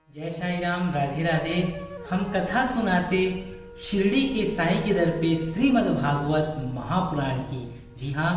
जय साई राम, राधे राधे। हम कथा सुनाते शिरडी के साईं के दर पे श्रीमद् भागवत महापुराण की। जी हाँ,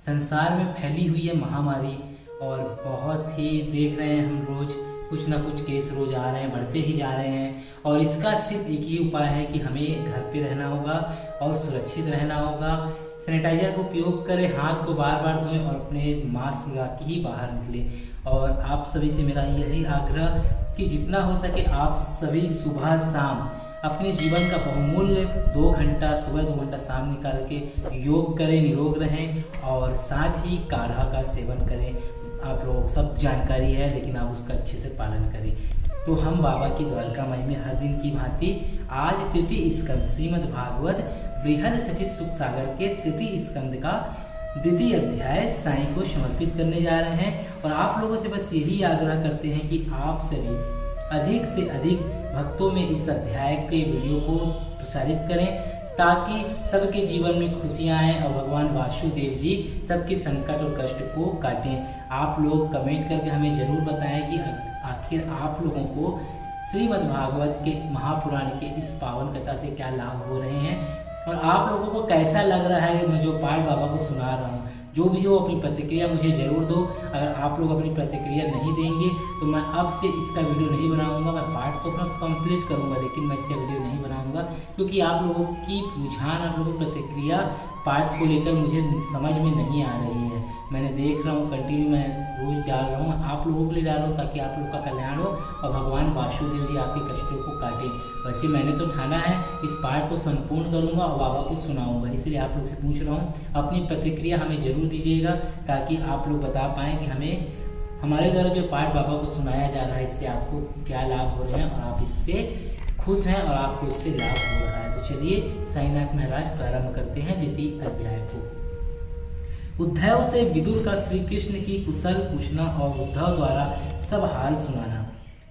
संसार में फैली हुई है महामारी और बहुत ही देख रहे हैं हम रोज कुछ ना कुछ केस रोज आ रहे हैं, बढ़ते ही जा रहे हैं। और इसका सिर्फ एक ही उपाय है कि हमें घर पे रहना होगा और सुरक्षित रहना होगा। सैनिटाइजर का उपयोग करें, हाथ को बार बार धोएं और अपने मास्क लगा के ही बाहर निकलें। और आप सभी से मेरा यही आग्रह कि जितना हो सके आप सभी सुबह शाम अपने जीवन का बहुमूल्य 2 घंटा सुबह 2 घंटा शाम निकाल के योग करें, निरोग रहें और साथ ही काढ़ा का सेवन करें। आप लोगों को सब जानकारी है, लेकिन आप उसका अच्छे से पालन करें। तो हम बाबा की द्वारकामाई में हर दिन की भांति आज तृतीय स्कंद श्रीमद् भागवत बृहद सचित सुख सागर के तृतीय स्कंद का द्वितीय अध्याय साईं को समर्पित करने जा रहे हैं। और आप लोगों से बस यही आग्रह करते हैं कि आप सभी अधिक से अधिक भक्तों में इस अध्याय के वीडियो को प्रसारित करें, ताकि सबके जीवन में खुशियां आएं और भगवान वासुदेव जी सबके संकट और कष्ट को काटें। आप लोग कमेंट करके हमें जरूर बताएं कि आखिर आप लोगों को श्रीमद् भागवत के महापुराण के इस पावन कथा से क्या लाभ हो रहे हैं और आप लोगों को कैसा लग रहा है मैं जो पाठ बाबा को सुना रहा हूँ। जो भी हो अपनी प्रतिक्रिया मुझे ज़रूर दो। अगर आप लोग अपनी प्रतिक्रिया नहीं देंगे तो मैं अब से इसका वीडियो नहीं बनाऊंगा। मैं पाठ तो अपना कंप्लीट करूंगा, लेकिन मैं इसका वीडियो नहीं बनाऊंगा, क्योंकि आप लोगों की रुझान, आप लोगों की प्रतिक्रिया पाठ को लेकर मुझे समझ में नहीं आ रही है। मैंने देख रहा हूँ कंटिन्यू, मैं रोज डाल रहा हूँ, आप लोगों के लिए डाल रहा हूँ ताकि आप लोग का कल्याण हो और भगवान वासुदेव जी आपके कष्टों को काटें। वैसे मैंने तो ठाना है इस पाठ को संपूर्ण करूँगा और बाबा को सुनाऊंगा, इसलिए आप लोग से पूछ रहा हूँ अपनी प्रतिक्रिया हमें जरूर दीजिएगा, ताकि आप लोग बता पाएँ कि हमें हमारे द्वारा जो पाठ बाबा को सुनाया जा रहा है इससे आपको क्या लाभ हो रहे हैं और आप इससे खुश हैं और आपको इससे लाभ हो रहा है। तो चलिए साईनाथ महाराज प्रारंभ करते हैं द्वितीय अध्याय को। उद्धव से विदुर का श्री कृष्ण की कुशल पूछना और उद्धव द्वारा सब हाल सुनाना।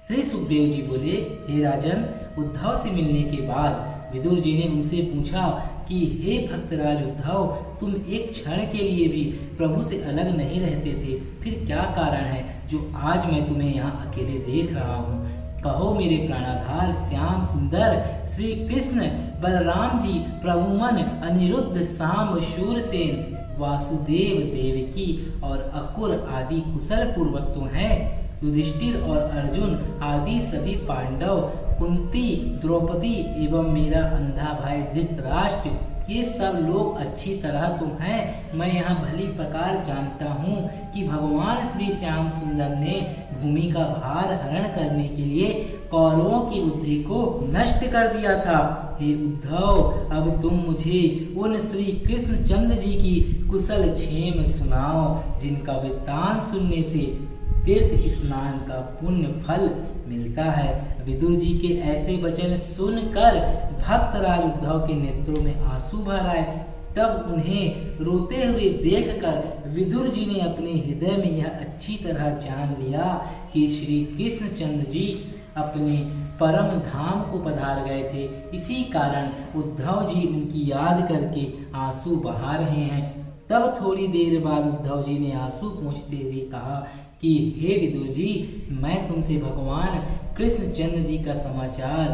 श्री सुखदेव जी बोले, हे राजन, उद्धव से मिलने के बाद विदुर जी ने उनसे पूछा कि हे भक्तराज उद्धव, तुम एक क्षण के लिए भी प्रभु से अलग नहीं रहते थे, फिर क्या कारण है जो आज मैं तुम्हें यहाँ अकेले देख रहा हूँ? कहो मेरे प्राणाधार श्याम सुंदर श्री कृष्ण बलराम जी, प्रभुमन अनिरुद्ध साम शूरसेन वासुदेव देवकी और अकुर आदि कुशल पूर्वक तो हैं। युधिष्ठिर और अर्जुन आदि सभी पांडव, कुंती, द्रौपदी एवं मेरा अंधा भाई धृतराष्ट्र, ये सब लोग अच्छी तरह तो हैं। मैं यहाँ भली प्रकार जानता हूँ कि भगवान श्री श्याम सुंदर ने भूमि का भार हरण करने के लिए कौरवों की बुद्धि को नष्ट कर दिया था। हे उद्धव, अब तुम मुझे उन श्री कृष्णचंद्र जी की कुशल क्षेम सुनाओ, जिनका वृत्तांत सुनने से तीर्थ स्नान का पुण्य फल मिलता है। विदुर जी के ऐसे वचन सुनकर भक्तराज उद्धव के नेत्रों में आंसू भर आए। तब उन्हें रोते हुए देखकर विदुर जी ने अपने हृदय में यह अच्छी तरह जान लिया कि श्री कृष्णचंद्र जी अपने परम धाम को पधार गए थे। इसी कारण उद्धव जी उनकी याद करके आंसू बहा रहे हैं। तब थोड़ी देर बाद उद्धव जी ने आंसू पोंछते हुए कहा कि हे विदुर जी, मैं तुमसे भगवान कृष्णचंद्र जी का समाचार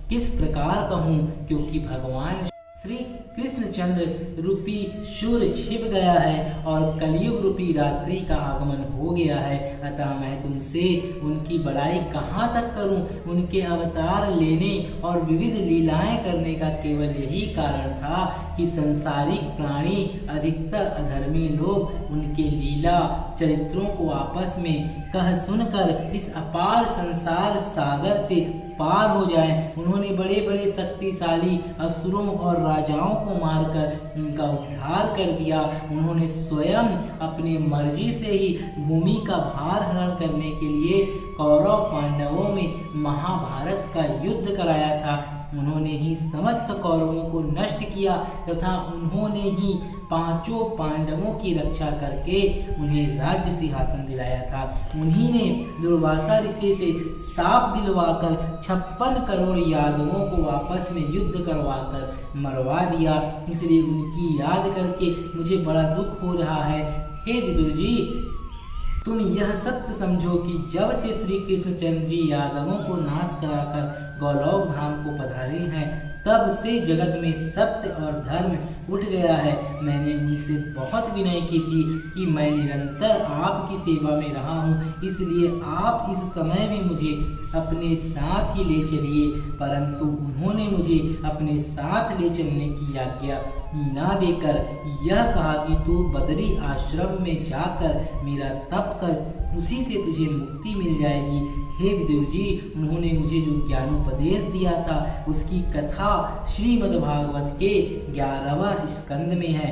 किस प्रकार कहूँ, क्योंकि भगवान श्री कृष्णचंद्र रूपी शूर छिप गया है और कलयुग रूपी रात्रि का आगमन हो गया है। अतः मैं तुमसे उनकी बड़ाई कहाँ तक करूं? उनके अवतार लेने और विविध लीलाएं करने का केवल यही कारण था कि संसारिक प्राणी, अधिकतर अधर्मी लोग उनके लीला चरित्रों को आपस में कह सुनकर इस अपार संसार सागर से पार हो जाएं। उन्होंने बड़े बड़े शक्तिशाली असुरों और राजाओं को मारकर उनका उद्धार कर दिया। उन्होंने स्वयं अपनी मर्जी से ही भूमि का भार हरण करने के लिए कौरव पांडवों में महाभारत का युद्ध कराया था। उन्होंने ही समस्त कौरवों को नष्ट किया तथा उन्होंने ही 5 पांडवों की रक्षा करके उन्हें राज्य सिंहासन दिलाया था। उन्हीं ने दुर्वासा ऋषि से शाप दिलवाकर 56 करोड़ यादवों को आपस में युद्ध करवाकर मरवा दिया। इसलिए उनकी याद करके मुझे बड़ा दुख हो रहा है। हे विदुर जी, तुम यह सत्य समझो कि जब से श्री कृष्णचंद्र जी यादवों को नाश कराकर गौलोक धाम को पधारे हैं, तब से जगत में सत्य और धर्म उठ गया है। मैंने उनसे बहुत विनय की थी कि मैं निरंतर आपकी सेवा में रहा हूँ, इसलिए आप इस समय में मुझे अपने साथ ही ले चलिए, परंतु उन्होंने मुझे अपने साथ ले चलने की आज्ञा ना देकर यह कहा कि तू बदरी आश्रम में जाकर मेरा तप कर, उसी से तुझे मुक्ति मिल जाएगी। हे विदुर जी, उन्होंने मुझे जो ज्ञानोपदेश दिया था उसकी कथा श्रीमद् भागवत के 11वां स्कंद में है।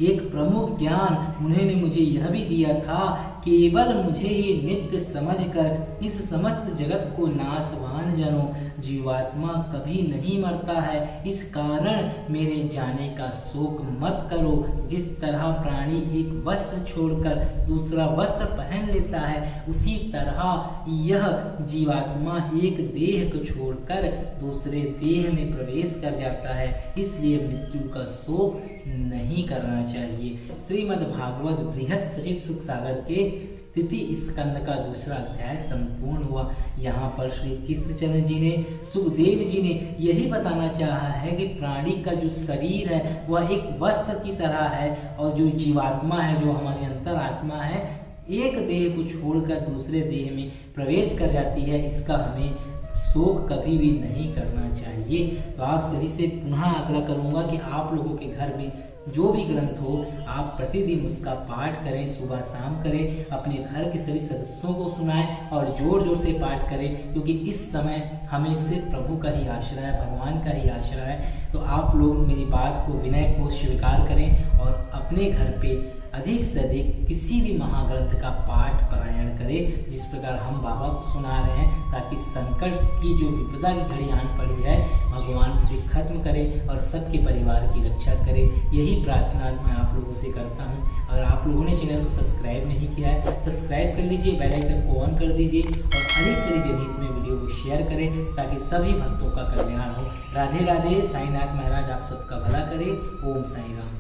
एक प्रमुख ज्ञान उन्होंने मुझे यह भी दिया था, केवल मुझे ही नित्य समझकर इस समस्त जगत को नाशवान जानो। जीवात्मा कभी नहीं मरता है, इस कारण मेरे जाने का शोक मत करो। जिस तरह प्राणी एक वस्त्र छोड़कर दूसरा वस्त्र पहन लेता है, उसी तरह यह जीवात्मा एक देह को छोड़कर दूसरे देह में प्रवेश कर जाता है, इसलिए मृत्यु का शोक नहीं करना चाहिए। श्रीमद् भागवत बृहत सचित सुख सागर के तृतीय स्कंद का दूसरा अध्याय संपूर्ण हुआ। यहाँ पर श्री कृष्णचंद्र जी ने, सुखदेव जी ने यही बताना चाहा है कि प्राणी का जो शरीर है वह एक वस्त्र की तरह है, और जो जीवात्मा है, जो हमारी अंतरात्मा है, एक देह को छोड़कर दूसरे देह में प्रवेश कर जाती है। इसका हमें शोक कभी भी नहीं करना चाहिए। तो आप सभी से पुनः आग्रह करूंगा कि आप लोगों के घर में जो भी ग्रंथ हो, आप प्रतिदिन उसका पाठ करें, सुबह शाम करें, अपने घर के सभी सदस्यों को सुनाएं और जोर जोर से पाठ करें, क्योंकि इस समय हमें सिर्फ प्रभु का ही आश्रय है, भगवान का ही आश्रय है। तो आप लोग मेरी बात को, विनय को स्वीकार करें और अपने घर पे अधिक से अधिक किसी भी महाग्रंथ का पाठ पारायण करें, जिस प्रकार हम बाबा को सुना रहे हैं, ताकि संकट की जो विपदा की घड़ी आन पड़ी है, भगवान उसे खत्म करे और सबके परिवार की रक्षा करे। यही प्रार्थना मैं आप लोगों से करता हूं। अगर आप लोगों ने चैनल को सब्सक्राइब नहीं किया है, सब्सक्राइब कर लीजिए, बेल आइकन को ऑन कर दीजिए और अधिक से अधिक जनहित में वीडियो को शेयर करें, ताकि सभी भक्तों का कल्याण हो। राधे राधे। साईनाथ महाराज आप सबका भला करे। ओम साई राम।